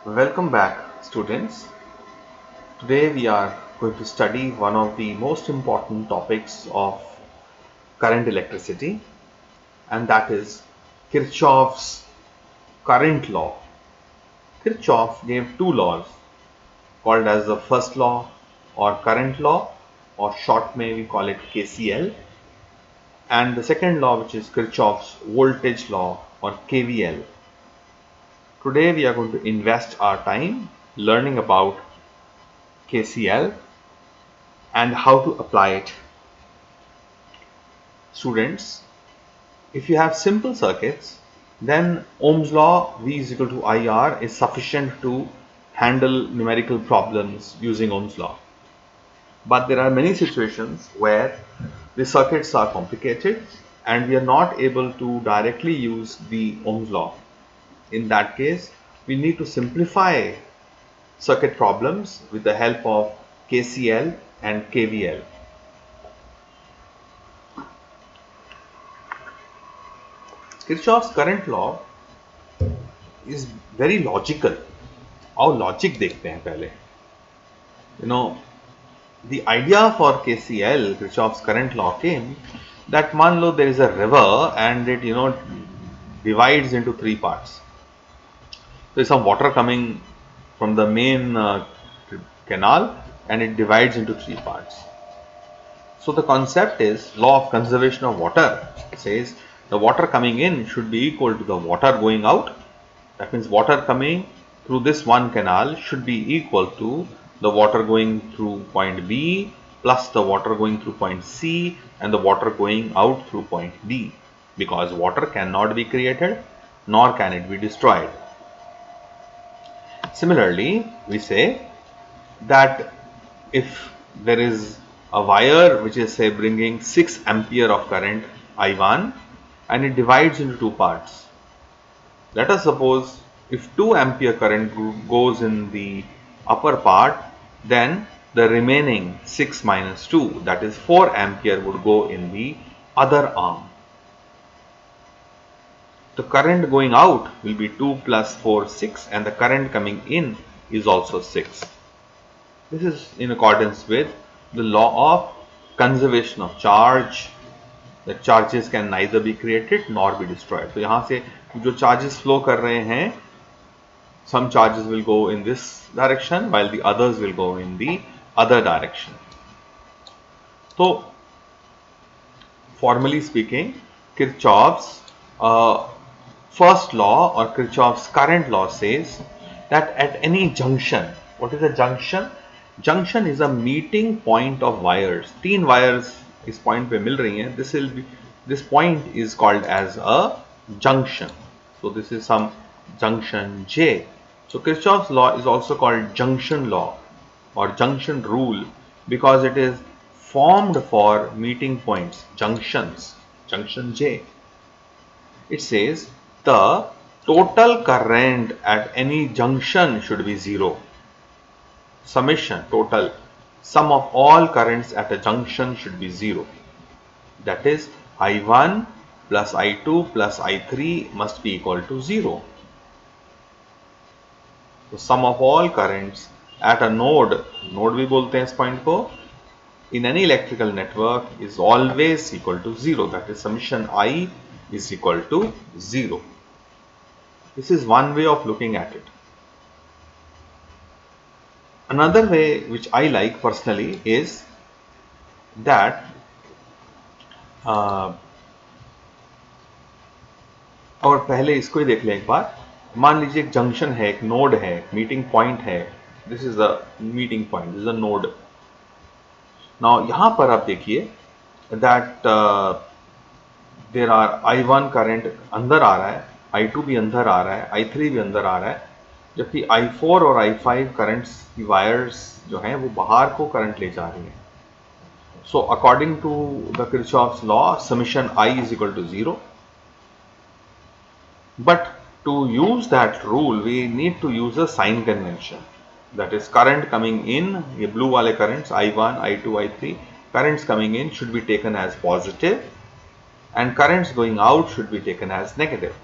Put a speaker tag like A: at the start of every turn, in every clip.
A: Welcome back, students. Today we are going to study one of the most important topics of current electricity, and that is Kirchhoff's current law. Kirchhoff gave two laws called as the first law or current law, or short may we call it KCL, and the second law, which is Kirchhoff's voltage law or KVL. Today we are going to invest our time learning about KCL and how to apply it. Students, if you have simple circuits, then Ohm's law V is equal to IR is sufficient to handle numerical problems using Ohm's law. But there are many situations where the circuits are complicated and we are not able to directly use the Ohm's law. In that case, we need to simplify circuit problems with the help of KCL and KVL. Kirchhoff's current law is very logical. और logic देखते हैं पहले. The idea for KCL, Kirchhoff's current law, came that मान लो there is a river and it divides into three parts. There is some water coming from the main canal and it divides into three parts. So the concept is law of conservation of water. It says the water coming in should be equal to the water going out. That means water coming through this one canal should be equal to the water going through point B plus the water going through point C and the water going out through point D, because water cannot be created nor can it be destroyed. Similarly, we say that if there is a wire which is, say, bringing 6 ampere of current I1 and it divides into two parts. Let us suppose if 2 ampere current goes in the upper part, then the remaining 6 minus 2, that is 4 ampere, would go in the other arm. The current going out will be 2 plus 4, 6, and the current coming in is also 6. This is in accordance with the law of conservation of charge. The charges can neither be created nor be destroyed. तो यहाँ से जो charges flow कर रहे हैं, some charges will go in this direction while the others will go in the other direction. So formally speaking, Kirchhoff's first law or Kirchhoff's current law says that at any junction, what is a junction? Junction is a meeting point of wires. तीन wires इस point पे मिल रही हैं. This point is called as a junction. So this is some junction J. So Kirchhoff's law is also called junction law or junction rule because it is formed for meeting points, junctions, junction J. It says the total current at any junction should be zero. Summation, total, sum of all currents at a junction should be zero. That is, I1 plus I2 plus I3 must be equal to 0. So sum of all currents at a node भी बोलते हैं इस point को, in any electrical network is always equal to 0. That is, summation I is equal to 0. This is one way of looking at it. Another way which I like personally is that और पहले इसको ही देख लें एक बार. मान लीजिए एक junction है, एक नोड है, मीटिंग पॉइंट है. This is the meeting point, this is the node. Now यहां पर आप देखिए that there are I1 current अंदर आ रहा है, I2 भी अंदर आ रहा है, I3 भी अंदर आ रहा है, जबकि I4 और I5 करंट्स की वायर्स जो हैं वो बाहर को करंट ले जा रही हैं. So according to the Kirchhoff's law, summation I is equal to 0. But to use that rule, we need to use a sign convention. That is, current coming in, ये blue वाले currents I1, I2, I3, currents coming in should be taken as positive and currents going out should be taken as negative.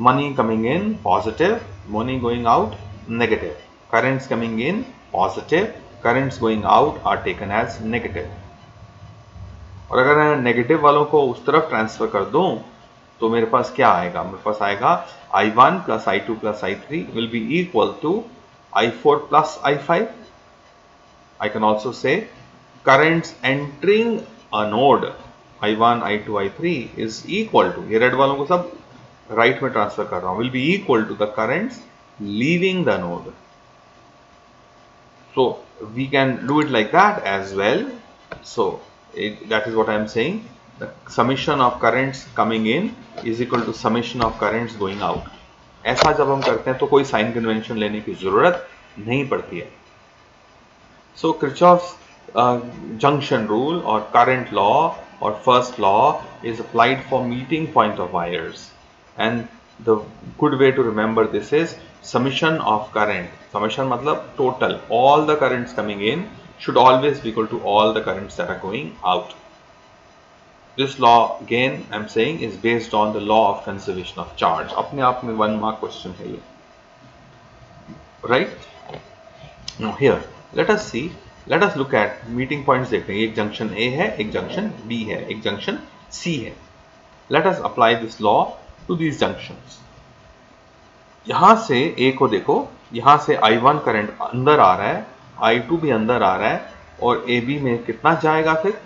A: money coming in positive, money going out negative. Currents coming in positive, currents going out are taken as negative. और अगर मैं negative वालों को उस तरफ transfer कर दूं तो मेरे पास क्या आएगा? मेरे पास आएगा I1 plus I2 plus I3 will be equal to I4 plus I5. I can also say currents entering a node I1, I2, I3 is equal to, ये रेड वालों को सब राइट में ट्रांसफर कर रहा हूं, will be equal to the currents leaving the node. So we can do it like that as well. So that is what I am saying. The summation of currents coming in is equal to summation of currents going out. ऐसा जब हम करते हैं तो कोई sign convention लेने की जरूरत नहीं पड़ती है. So Kirchhoff's junction rule or current law or first law is applied for meeting point of wires, and the good way to remember this is summation of current. Summation मतलब total, all the currents coming in should always be equal to all the currents that are going out. This law again I am saying is based on the law of conservation of charge. अपने आप में 1 mark question है ये, right? Now here let us see, let us look at meeting points. देखते हैं, एक junction A है, एक जंक्शन B है, एक जंक्शन C है. Let us apply this law to these junctions. यहां से A को देखो, यहां से I1 करंट अंदर आ रहा है, I2 भी अंदर आ रहा है, और AB में कितना जाएगा? फिर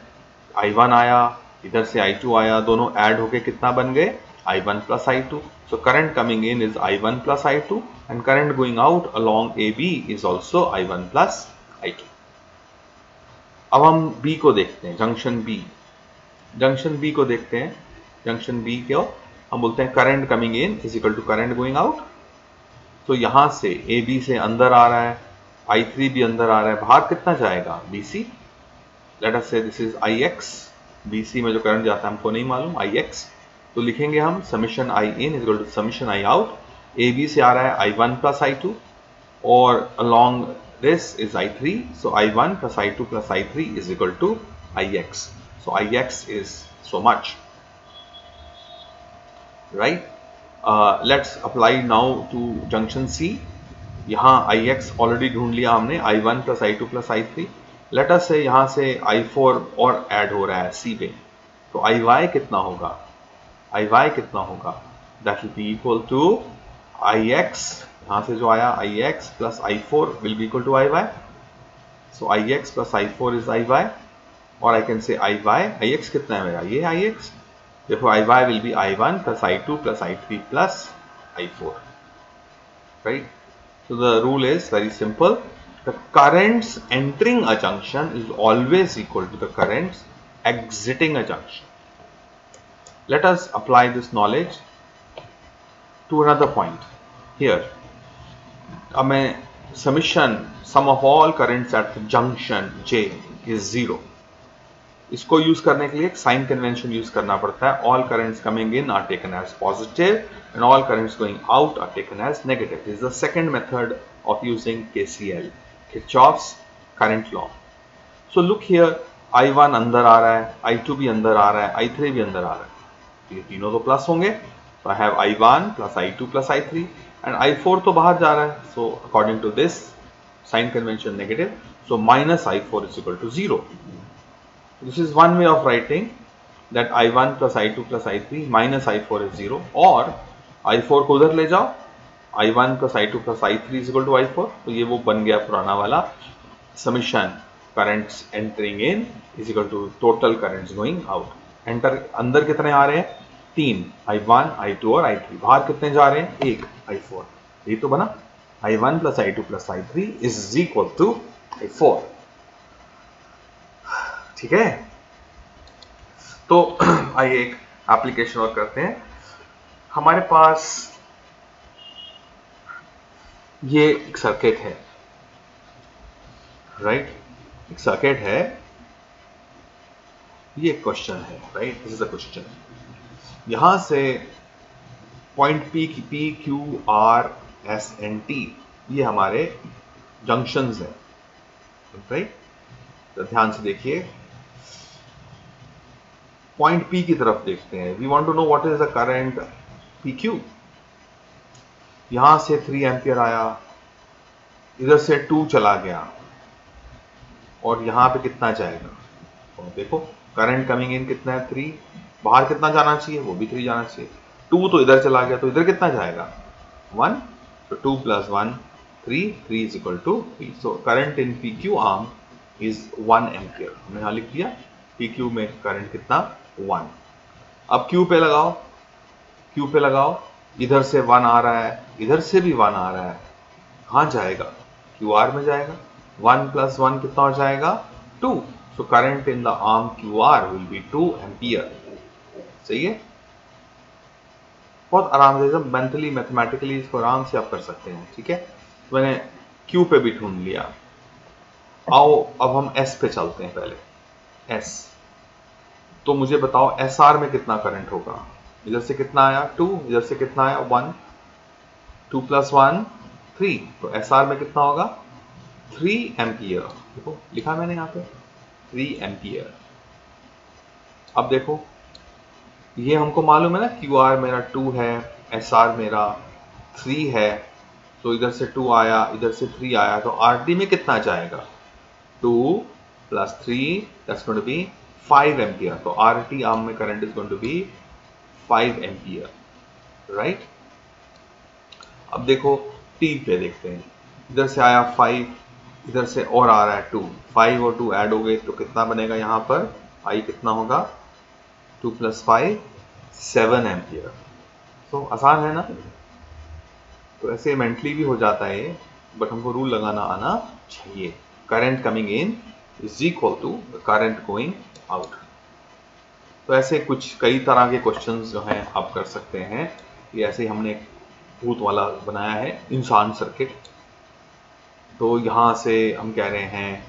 A: I1 आया, इधर से I2 आया, दोनों ऐड होके कितना बन गए? I1 plus I2. So current coming in is I1 plus I2 and current going out along AB is also I1 plus I2. अब हम B को देखते हैं, जंक्शन B. जंक्शन B को देखते हैं, जंक्शन B को हम बोलते हैं current coming in is equal to current going out. तो यहां से AB से अंदर आ रहा है, I3 भी अंदर आ रहा है, बाहर कितना जाएगा? BC. लेट अस से दिस इज IX. BC में जो करंट जाता है हमको नहीं मालूम, IX. तो लिखेंगे हम summation I in is equal to summation I out. AB से आ रहा है I1 प्लस I2 और along this is I3. So I1 plus I2 plus I3 is equal to IX. So IX is so much, right? Let's apply now to junction C. यहाँ IX already ढूंढ लिया हमने, I1 plus I2 plus I3. Let us से यहाँ से I4 और add हो रहा है C पे, तो IY कितना होगा? IY कितना होगा? That will be equal to IX, यहाँ से जो आया IX plus I4 will be equal to IY. So IX plus I4 is IY, और I can say IX कितना है मेरा? ये IX. Therefore IY will be I1 plus I2 plus I3 plus I4, right? So the rule is very simple. The currents entering a junction is always equal to the currents exiting a junction. Let us apply this knowledge to another point. Here, अब मैं summation sum of all currents at the junction J is 0. इसको use करने के लिए एक sign convention use करना पड़ता है. All currents coming in are taken as positive and all currents going out are taken as negative. This is the second method of using KCL, Kirchhoff's current law. So look here, I1 अंदर आ रहा है, I2 भी अंदर आ रहा है, I3 भी अंदर आ रहा है, ये तीनों तो प्लस होंगे. So I have I1 plus I2 plus I3 and I4 तो बाहर जा रहा है. So according to this sign convention negative, so minus I4 is equal to 0. This is one way of writing that I1 plus I2 plus I3 minus I4 is 0, और I4 को उधर ले जाओ, I1 plus I2 plus I3 is equal to I4. तो ये वो बन गया पुराना वाला summation currents entering in is equal to total currents going out. Enter अंदर कितने आ रहे हैं? 3, I1, I2 और I3. बाहर कितने जा रहे हैं? 1, I4. ये तो बना I1 plus I2 plus I3 is equal to I4. ठीक है, तो आइए एक एप्लीकेशन और करते हैं. हमारे पास ये एक सर्किट है, राइट? एक सर्किट है, ये क्वेश्चन है, right? This is a question. यहां से point P, Q, R, S and T ये हमारे जंक्शंस हैं, राइट? तो ध्यान से देखिए, पॉइंट P की तरफ देखते हैं. We want to know what is the current PQ. यहां से 3 एम्पियर आया, इधर से 2 चला गया, और यहां पे कितना जाएगा? और देखो करंट कमिंग इन कितना है 3, बाहर कितना जाना चाहिए? वो भी 3 जाना चाहिए। 2 तो इधर चला गया, तो इधर कितना जाएगा? 1, तो 2 + 1 3, 3 is equal to 3. So current in PQ arm is 1 ampere. हमने यहाँ लिख दिया PQ में करंट कितना? 1। अब Q पे लगाओ, Q पे लगाओ, इधर से 1 आ रहा है, इधर से भी 1 आ रहा है, कहाँ जाएगा? QR में जाएगा। 1 + 1 कितना हो जाएगा? 2। So current in the arm QR will be 2 ampere. सही है? बहुत आराम से, एकदम मेंटली मैथमेटिकली इसको आराम से आप कर सकते हैं। ठीक है, तो मैंने Q पे भी ढूंढ लिया। आओ अब हम S पे चलते हैं। पहले S, तो मुझे बताओ SR में कितना करंट होगा? इधर से कितना आया? 2, इधर से कितना आया? 1, 2 + 1 3, तो SR में कितना होगा? 3 एम्पियर। देखो लिखा मैंने यहाँ पे 3 एम्पियर। अब देखो ये हमको मालूम है ना, QR मेरा 2 है, SR मेरा 3 है, तो इधर से 2 आया, इधर से 3 आया, तो RD में कितना जाएगा? 2 + 3 that's going to be 5 ampere. तो RT आर्म में current is going to be 5 ampere, right. अब देखो T पे देखते हैं, इधर से आया 5, इधर से और आ रहा है 2, 5 और 2 ऐड हो गए तो कितना बनेगा? यहाँ पर I कितना होगा? 2 + 5 7 एम्पियर। तो आसान है ना? तो ऐसे मेंटली भी हो जाता है ये, बट हमको रूल लगाना आना चाहिए। Current coming in is equal to current going out. तो ऐसे कुछ कई तरह के क्वेश्चंस जो हैं आप कर सकते हैं। ये ऐसे हमने एक भूत वाला बनाया है, इंसान सर्किट। तो यहाँ से हम कह रहे हैं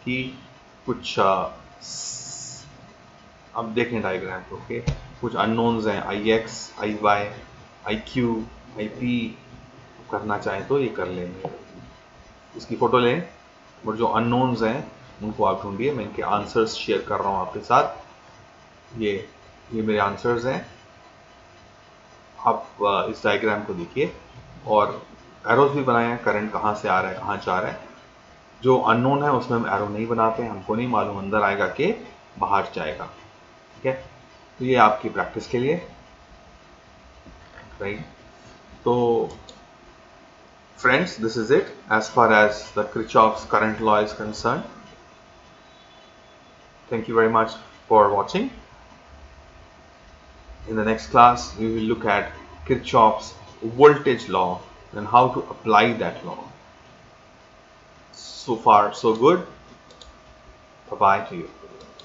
A: कि कुछ अब देखें डायग्राम को, ओके, कुछ अननोन्स हैं, IX, IY, IQ, IP। करना चाहें तो ये कर लेंगे, इसकी फोटो लें, और जो अननोन्स हैं उनको आप ढूंढिए। मैं इनके आंसर्स शेयर कर रहा हूँ आपके साथ। ये मेरे आंसर्स हैं। आप इस डायग्राम को देखिए, और एरोज भी बनाए हैं, करंट कहाँ से आ रहा है, कहाँ जा रहा है। जो अननोन है उसमें हम एरो नहीं बनाते हैं, हमको नहीं मालूम अंदर आएगा कि बाहर जाएगा। ठीक है, तो ये आपकी प्रैक्टिस के लिए, राइट। तो friends, this is it as far as the Kirchhoff's current law is concerned. Thank you very much for watching. In the next class, we will look at Kirchhoff's voltage law and how to apply that law. So far, so good. Bye-bye to you.